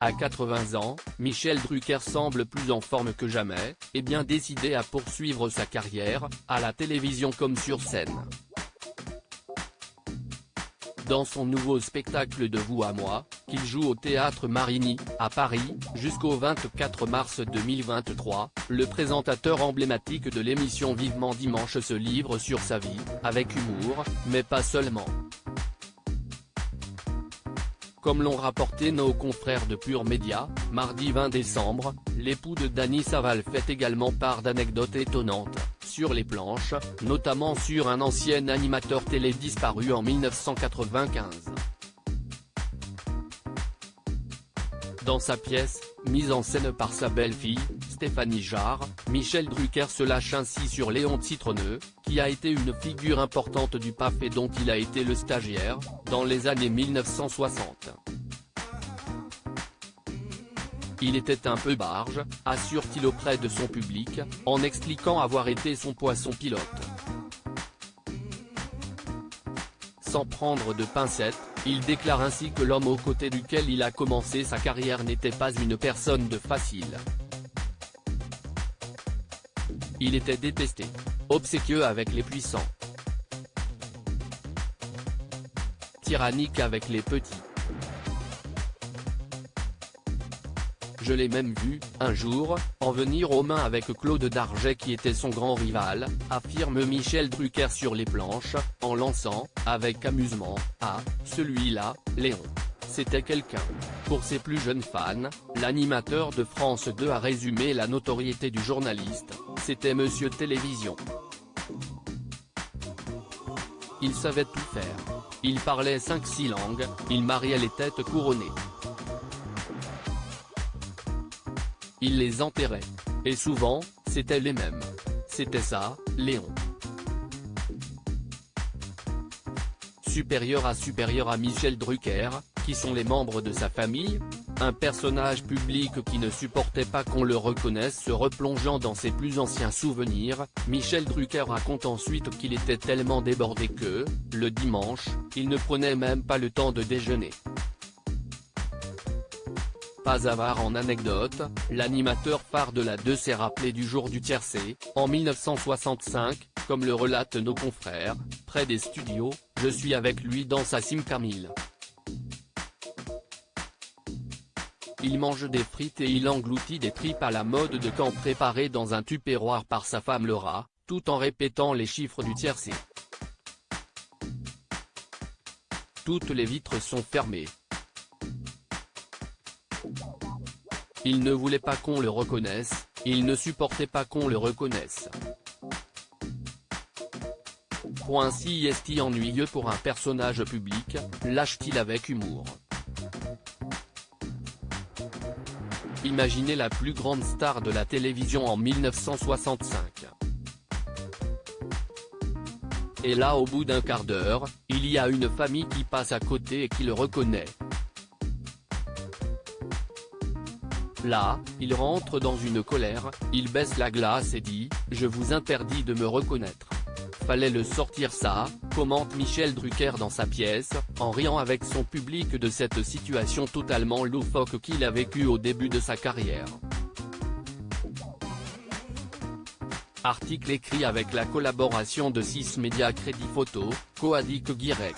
À 80 ans, Michel Drucker semble plus en forme que jamais, et bien décidé à poursuivre sa carrière, à la télévision comme sur scène. Dans son nouveau spectacle De vous à moi, qu'il joue au Théâtre Marigny, à Paris, jusqu'au 24 mars 2023, le présentateur emblématique de l'émission Vivement Dimanche se livre sur sa vie, avec humour, mais pas seulement. Comme l'ont rapporté nos confrères de Pure Média, mardi 20 décembre, l'époux de Dany Saval fait également part d'anecdotes étonnantes, sur les planches, notamment sur un ancien animateur télé disparu en 1995. Dans sa pièce, mise en scène par sa belle-fille, Stéphanie Jarre, Michel Drucker se lâche ainsi sur Léon Citronneux, qui a été une figure importante du PAF et dont il a été le stagiaire, dans les années 1960. Il était un peu barge, assure-t-il auprès de son public, en expliquant avoir été son poisson pilote. Sans prendre de pincettes, il déclare ainsi que l'homme aux côtés duquel il a commencé sa carrière n'était pas une personne de facile. Il était détesté, obséquieux avec les puissants, tyrannique avec les petits. Je l'ai même vu, un jour, en venir aux mains avec Claude Darget qui était son grand rival, affirme Michel Drucker sur les planches, en lançant, avec amusement, « Ah, celui-là, Léon. C'était quelqu'un ». Pour ses plus jeunes fans, l'animateur de France 2 a résumé la notoriété du journaliste, c'était Monsieur Télévision. Il savait tout faire. Il parlait 5-6 langues, il mariait les têtes couronnées. Il les enterrait. Et souvent, c'était les mêmes. C'était ça, Léon. Supérieur à Michel Drucker, qui sont les membres de sa famille ? Un personnage public qui ne supportait pas qu'on le reconnaisse. Se replongeant dans ses plus anciens souvenirs, Michel Drucker raconte ensuite qu'il était tellement débordé que, le dimanche, il ne prenait même pas le temps de déjeuner. Pas avare en anecdotes, l'animateur phare de la 2 s'est rappelé du jour du tiercé, en 1965, comme le relatent nos confrères, près des studios, je suis avec lui dans sa Sim Camille. Il mange des frites et il engloutit des tripes à la mode de camp préparées dans un tupperware par sa femme Laura, tout en répétant les chiffres du tiercé. Toutes les vitres sont fermées. Il ne voulait pas qu'on le reconnaisse, il ne supportait pas qu'on le reconnaisse. Si est-il ennuyeux pour un personnage public, lâche-t-il avec humour. Imaginez la plus grande star de la télévision en 1965. Et là au bout d'un quart d'heure, il y a une famille qui passe à côté et qui le reconnaît. Là, il rentre dans une colère, il baisse la glace et dit « Je vous interdis de me reconnaître ». Fallait le sortir ça, commente Michel Drucker dans sa pièce, en riant avec son public de cette situation totalement loufoque qu'il a vécue au début de sa carrière. Article écrit avec la collaboration de 6 Médias Crédit Photo, Coadic Guirec.